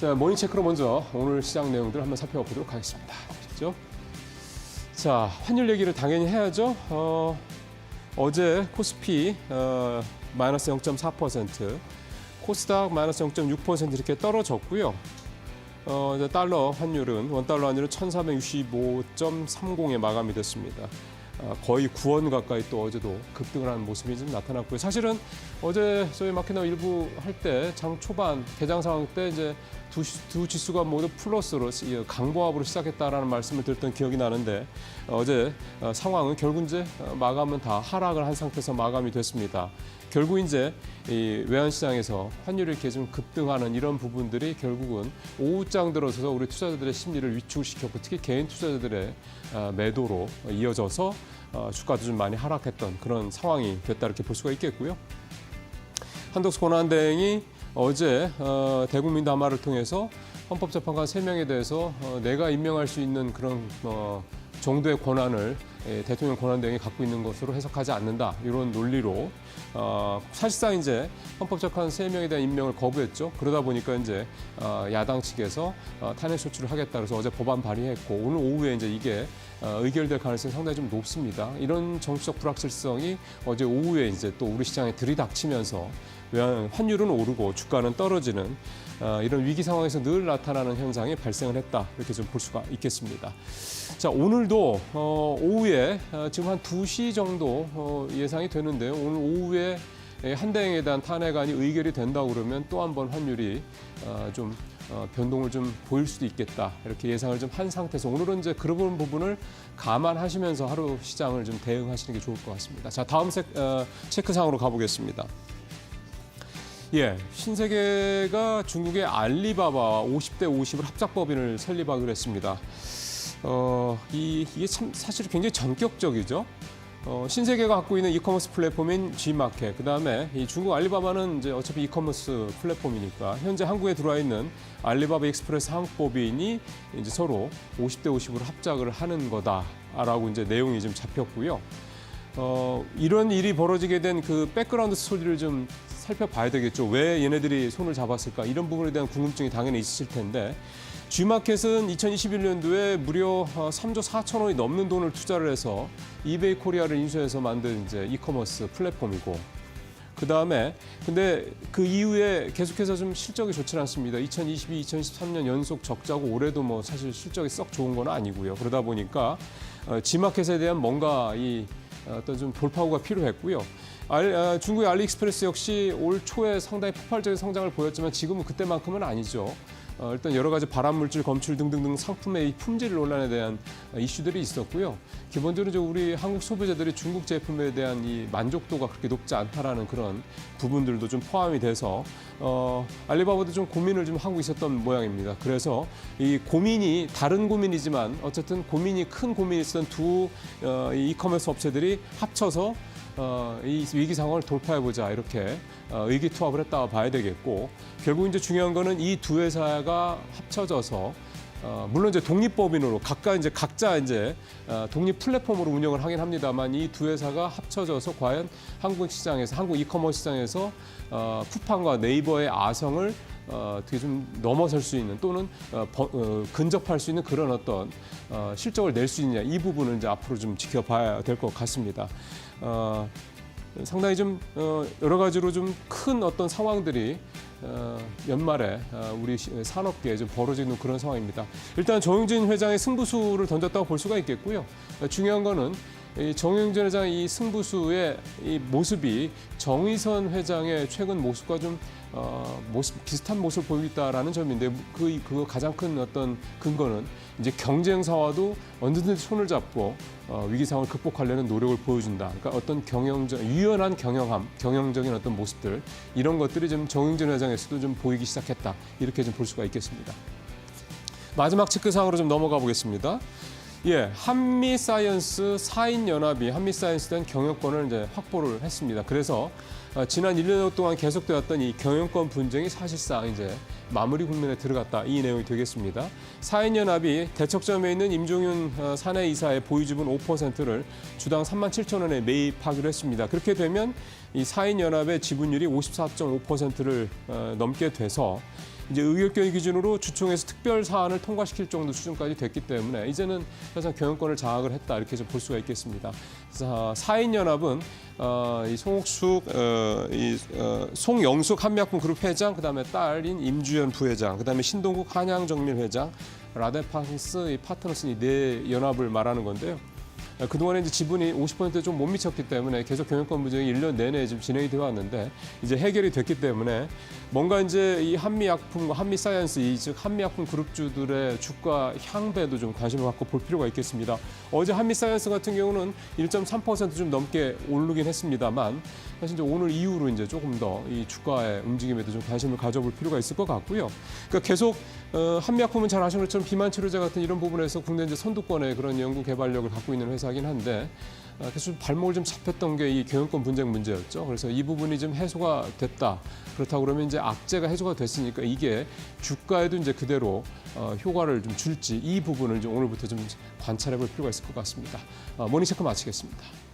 자, 모닝체크로 먼저 오늘 시장 내용들 한번 살펴보도록 하겠습니다. 보시죠. 자, 환율 얘기를 당연히 해야죠. 어제 코스피 마이너스 0.4%, 코스닥 마이너스 0.6% 이렇게 떨어졌고요. 이제 달러 환율은 원달러 환율은 1,465.30에 마감이 됐습니다. 거의 9원 가까이 또 어제도 급등을 하는 모습이 좀 나타났고요. 사실은 어제 저희 마켓나우 일부 할 때 장 초반 개장 상황 때 이제 두 지수가 모두 플러스로 강보합으로 시작했다라는 말씀을 드렸던 기억이 나는데 어제 상황은 결국 이제 마감은 다 하락을 한 상태에서 마감이 됐습니다. 결국 이제 이 외환시장에서 환율이 이렇게 좀 급등하는 이런 부분들이 결국은 오후장 들어서서 우리 투자자들의 심리를 위축시켰고 특히 개인 투자자들의 매도로 이어져서 주가도 좀 많이 하락했던 그런 상황이 됐다 이렇게 볼 수가 있겠고요. 한덕수 권한대행이 어제 대국민 담화를 통해서 헌법재판관 3명에 대해서 내가 임명할 수 있는 그런 정도의 권한을 대통령 권한대행이 갖고 있는 것으로 해석하지 않는다. 이런 논리로 사실상 이제 헌법재판관 3명에 대한 임명을 거부했죠. 그러다 보니까 이제 야당 측에서 탄핵 소추를 하겠다. 그래서 어제 법안 발의했고 오늘 오후에 이제 이게 의결될 가능성이 상당히 좀 높습니다. 이런 정치적 불확실성이 어제 오후에 이제 또 우리 시장에 들이닥치면서 환율은 오르고 주가는 떨어지는 이런 위기 상황에서 늘 나타나는 현상이 발생을 했다. 이렇게 좀 볼 수가 있겠습니다. 자, 오늘도 오후에 지금 한 2시 정도 예상이 되는데요. 오늘 오후에 한대행에 대한 탄핵안이 의결이 된다고 그러면 또 한 번 환율이 좀 변동을 좀 보일 수도 있겠다. 이렇게 예상을 좀 한 상태에서 오늘은 이제 그런 부분을 감안하시면서 하루 시장을 좀 대응하시는 게 좋을 것 같습니다. 자, 다음 체크상으로 가보겠습니다. 예, 신세계가 중국의 알리바바와 50대 50을 합작법인을 설립하기로 했습니다. 이게 참 사실 굉장히 전격적이죠. 신세계가 갖고 있는 이커머스 플랫폼인 G마켓, 그다음에 이 중국 알리바바는 이제 어차피 이커머스 플랫폼이니까 현재 한국에 들어와 있는 알리바바 익스프레스 한국법인이 이제 서로 50대 50으로 합작을 하는 거다라고 이제 내용이 좀 잡혔고요. 이런 일이 벌어지게 된 그 백그라운드 스토리를 좀 살펴봐야 되겠죠. 왜 얘네들이 손을 잡았을까? 이런 부분에 대한 궁금증이 당연히 있으실 텐데 G마켓은 2021년도에 무려 3조 4천억이 넘는 돈을 투자를 해서 이베이 코리아를 인수해서 만든 이제 이커머스 플랫폼이고 그다음에 근데 그 이후에 계속해서 좀 실적이 좋지 않습니다. 2022, 2023년 연속 적자고 올해도 뭐 사실 실적이 썩 좋은 건 아니고요. 그러다 보니까 G마켓에 대한 뭔가 이 어떤 좀 돌파구가 필요했고요. 중국의 알리익스프레스 역시 올 초에 상당히 폭발적인 성장을 보였지만 지금은 그때만큼은 아니죠. 일단 여러 가지 발암물질 검출 등등등 상품의 품질 논란에 대한 이슈들이 있었고요. 기본적으로 우리 한국 소비자들이 중국 제품에 대한 이 만족도가 그렇게 높지 않다라는 그런 부분들도 좀 포함이 돼서 알리바바도 좀 고민을 좀 하고 있었던 모양입니다. 그래서 이 고민이 다른 고민이지만 어쨌든 큰 고민이 있었던 두 이커머스 업체들이 합쳐서 이 위기 상황을 돌파해보자 이렇게 의기투합을 했다고 봐야 되겠고 결국 이제 중요한 거는 이 두 회사가 합쳐져서 물론 이제 독립법인으로 각자 이제 독립 플랫폼으로 운영을 하긴 합니다만 이 두 회사가 합쳐져서 과연 한국 시장에서 한국 이커머스 시장에서 쿠팡과 네이버의 아성을 어떻게 좀 넘어설 수 있는 또는 근접할 수 있는 그런 어떤 실적을 낼 수 있느냐 이 부분을 이제 앞으로 좀 지켜봐야 될 것 같습니다. 상당히 좀 여러 가지로 좀 큰 어떤 상황들이 연말에 우리 산업계에 좀 벌어지는 그런 상황입니다. 일단 정용진 회장의 승부수를 던졌다고 볼 수가 있겠고요. 중요한 거는 이 정용진 회장의 이 승부수의 이 모습이 정의선 회장의 최근 모습과 좀 비슷한 모습을 보이고 있다라는 점인데 그 가장 큰 어떤 근거는 이제 경쟁사와도 언제든지 손을 잡고 위기 상황을 극복하려는 노력을 보여준다. 그러니까 어떤 유연한 경영적인 어떤 모습들 이런 것들이 좀 정용진 회장에서도 좀 보이기 시작했다. 이렇게 좀 볼 수가 있겠습니다. 마지막 체크상으로 좀 넘어가 보겠습니다. 예, 한미사이언스 4인 연합이 한미사이언스에 대한 경영권을 이제 확보를 했습니다. 그래서 지난 1년 동안 계속되었던 이 경영권 분쟁이 사실상 이제 마무리 국면에 들어갔다 이 내용이 되겠습니다. 4인 연합이 대척점에 있는 임종윤 사내 이사의 보유지분 5%를 주당 37,000원에 매입하기로 했습니다. 그렇게 되면 이 4인 연합의 지분율이 54.5%를 넘게 돼서 이제 의결권 기준으로 주총에서 특별 사안을 통과시킬 정도 수준까지 됐기 때문에 이제는 사실상 경영권을 장악을 했다 이렇게 좀 볼 수가 있겠습니다. 그래서 4인 연합은 이 송옥숙, 송영숙 한미약품 그룹 회장, 그다음에 딸인 임주연 부회장, 그다음에 신동국 한양정밀 회장, 라데팡스 파트너스 이 네 연합을 말하는 건데요. 그동안에 이제 지분이 50%에 좀 못 미쳤기 때문에 계속 경영권 분쟁이 1년 내내 지금 진행이 되어 왔는데 이제 해결이 됐기 때문에 뭔가 이제 이 한미약품과 한미사이언스 즉 한미약품 그룹주들의 주가 향배도 좀 관심을 갖고 볼 필요가 있겠습니다. 어제 한미사이언스 같은 경우는 1.3% 좀 넘게 오르긴 했습니다만 사실 이제 오늘 이후로 이제 조금 더 이 주가의 움직임에도 좀 관심을 가져볼 필요가 있을 것 같고요. 그러니까 계속 한미약품은 잘 아시는 것처럼 비만 치료제 같은 이런 부분에서 국내 이제 선두권의 그런 연구 개발력을 갖고 있는 회사긴 한데 계속 발목을 좀 잡혔던 게 이 경영권 분쟁 문제였죠. 그래서 이 부분이 좀 해소가 됐다. 그렇다고 그러면 이제 악재가 해소가 됐으니까 이게 주가에도 이제 그대로 효과를 좀 줄지 이 부분을 이제 오늘부터 좀 관찰해 볼 필요가 있을 것 같습니다. 모닝체크 마치겠습니다.